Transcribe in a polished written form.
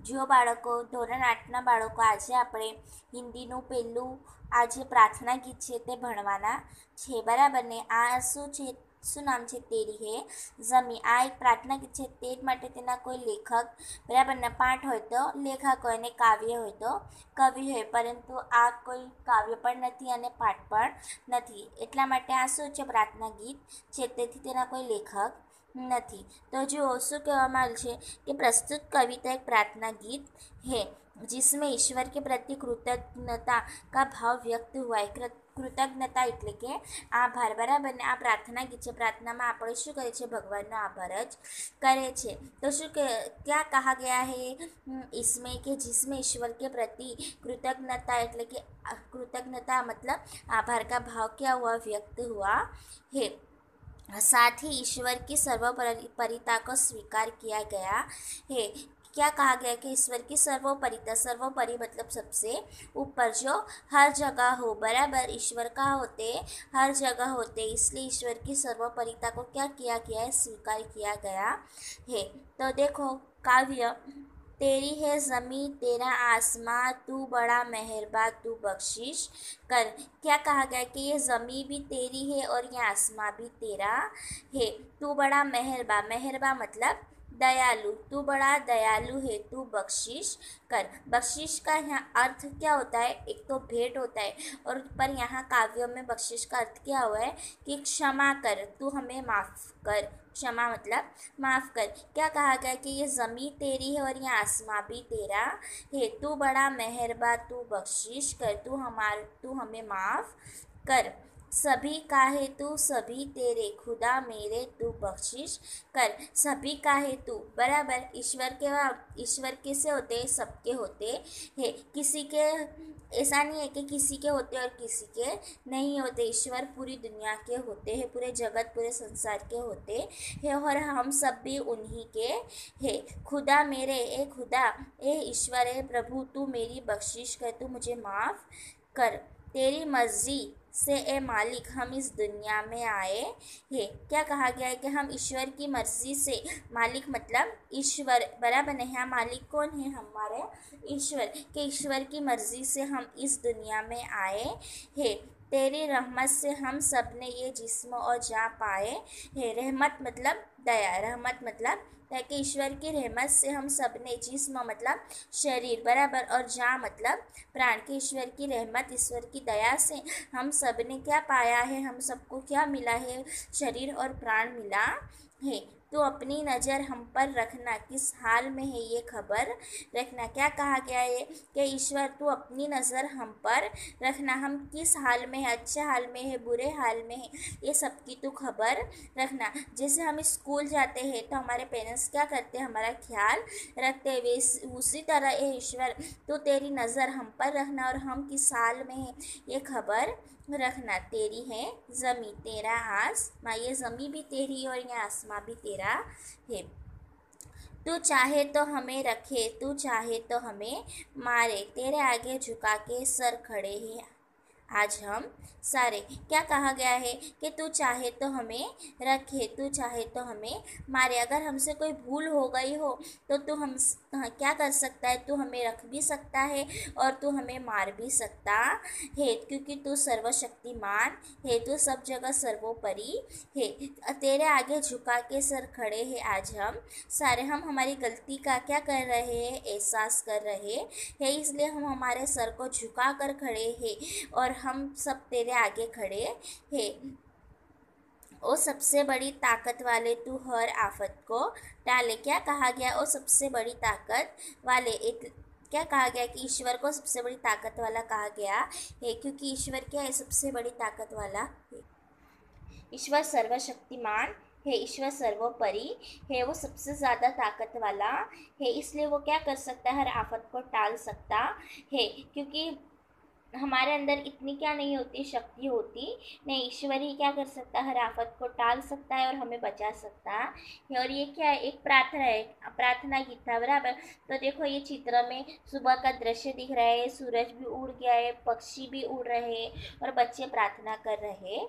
જો બાળકો ધોરણ 8ના બાળકો આજે આપણે હિન્દીનું પહેલું આ જે પ્રાર્થના ગીત છે તે ભણવાના છે, બરાબર ને? આ શું છે, શું નામ છે? તેરી હે ઝમી. આ એક પ્રાર્થના ગીત છે, તે જ માટે તેના કોઈ લેખક, બરાબર ને? પાઠ હોય તો લેખક હોય ને કાવ્ય હોય તો કવિ હોય, પરંતુ આ કોઈ કાવ્ય પણ નથી અને પાઠ પણ નથી. એટલા માટે આ શું છે? પ્રાર્થના ગીત છે, તેથી તેના કોઈ લેખક નથી. तो जो શું કહેવામાં આવ્યું છે कि प्रस्तुत कविता एक प्रार्थना गीत है जिसमें ईश्वर के प्रति कृतज्ञता का भाव व्यक्त हुआ है. કૃતજ્ઞતા એટલે કે આભાર, બરાબર ને? આ પ્રાર્થના ગીત છે. પ્રાર્થનામાં આપણે શું કરીએ છીએ? ભગવાનનો આભાર જ કરે છે. તો શું કે क्या कहा गया है इसमें कि जिसमें ईश्वर के प्रति कृतज्ञता એટલે કે कृतज्ञता मतलब आभार का भाव क्या हुआ? व्यक्त हुआ है. साथ ही ईश्वर की सर्वोपरिता को स्वीकार किया गया है. क्या कहा गया कि ईश्वर की सर्वोपरिता, सर्वोपरि मतलब सबसे ऊपर, जो हर जगह हो, बराबर? ईश्वर कहाँ होते? हर जगह होते, इसलिए ईश्वर की सर्वोपरिता को क्या किया गया है? स्वीकार किया गया है. तो देखो काव्य, तेरी है ज़मी तेरा आसमां तू बड़ा मेहरबा तू बख्शिश कर. क्या कहा गया कि ये ज़मी भी तेरी है और ये आसमां भी तेरा है. तू बड़ा मेहरबा, मेहरबा मतलब दयालु, तू बड़ा दयालु है, तू बख्शिश कर. बख्शिश का यहाँ अर्थ क्या होता है? एक तो भेंट होता है, और पर यहाँ काव्यों में बख्शिश का अर्थ क्या हुआ है कि क्षमा कर, तू हमें माफ़ कर. क्षमा मतलब माफ़ कर. क्या कहा गया कि ये ज़मी तेरी है और ये आसमां भी तेरा है. तू बड़ा मेहरबा तू बख्शिश कर, तू हमें माफ़ कर. सभी का है तू सभी तेरे, खुदा मेरे तू बख्शिश कर. सभी का है तू, बराबर? ईश्वर कैसे होते हैं? सबके होते हैं. किसी के ऐसा नहीं है कि किसी के होते और किसी के नहीं होते. ईश्वर पूरी दुनिया के होते हैं, पूरे जगत, पूरे संसार के होते हैं, और हम सब भी उन्हीं के हैं. खुदा मेरे, ए खुदा, ए ईश्वर, ए प्रभु, तू मेरी बख्शिश कर, तू मुझे माफ़ कर. तेरी मर्जी से ए मालिक हम इस दुनिया में आए हैं. क्या कहा गया है कि हम ईश्वर की मर्जी से, मालिक मतलब ईश्वर, बराबर नहीं? यहाँ मालिक कौन है? हमारे ईश्वर. के ईश्वर की मर्जी से हम इस दुनिया में आए हैं. तेरी रहमत से हम सब ने ये जिस्म और जान पाए हैं. रहमत मतलब दया, रहमत मतलब ताकि ईश्वर की रहमत से हम सब ने, जिस्म मतलब शरीर, बराबर, और जान मतलब प्राण, के ईश्वर की रहमत, ईश्वर की दया से हम सब ने क्या पाया है? हम सबको क्या मिला है? शरीर और प्राण मिला है. तो अपनी नज़र हम पर रखना, किस हाल में है ये खबर रखना. क्या कहा गया है कि ईश्वर तू अपनी नज़र हम पर रखना, हम किस हाल में है, अच्छे हाल में है, बुरे हाल में है, ये सब की तू खबर रखना. जैसे हम स्कूल जाते हैं तो हमारे पेरेंट्स क्या करते हैं? हमारा ख्याल रखते हैं. उसी तरह ये ईश्वर तो तेरी नज़र हम पर रखना, और हम किस हाल में है ये खबर रखना. तेरी है ज़मी तेरा आसमां, ये ज़मी भी तेरी और ये आसमां भी तेरा है. तू चाहे तो हमें रखे, तू चाहे तो हमें मारे, तेरे आगे झुका के सर खड़े हैं आज हम सारे. क्या कहा गया है कि तू चाहे तो हमें रखे, तू चाहे तो हमें मारे. अगर हमसे कोई भूल हो गई हो तो तू हम क्या कर सकता है? तू हमें रख भी सकता है और तू हमें मार भी सकता है, क्योंकि तू सर्वशक्तिमान है, तू सब जगह सर्वोपरि है. तेरे आगे झुका के सर खड़े हैं आज हम सारे. हम हमारी गलती का क्या कर रहे हैं? एहसास कर रहे हैं, इसलिए हम हमारे सर को झुका कर खड़े हैं, और हम सब तेरे आगे खड़े हैं. ओ सबसे बड़ी ताकत वाले, तू हर आफत को टाले. क्या कहा गया? ओ सबसे बड़ी ताकत वाले. क्या कहा गया कि ईश्वर को सबसे बड़ी ताकत वाला कहा गया है, क्योंकि ईश्वर क्या है? सबसे बड़ी ताकत वाला है. ईश्वर सर्वशक्तिमान है, ईश्वर सर्वोपरि है, वो सबसे ज़्यादा ताकत वाला है, इसलिए वो क्या कर सकता है? हर आफत को टाल सकता है, क्योंकि हमारे अंदर इतनी क्या नहीं होती? शक्ति होती नहीं. ईश्वर ही क्या कर सकता है? हर आफत को टाल सकता है और हमें बचा सकता है. और ये क्या है? एक प्रार्थना है, प्रार्थना गीत था, बराबर? तो देखो ये चित्र में सुबह का दृश्य दिख रहा है, सूरज भी उड़ गया है, पक्षी भी उड़ रहे हैं और बच्चे प्रार्थना कर रहे हैं.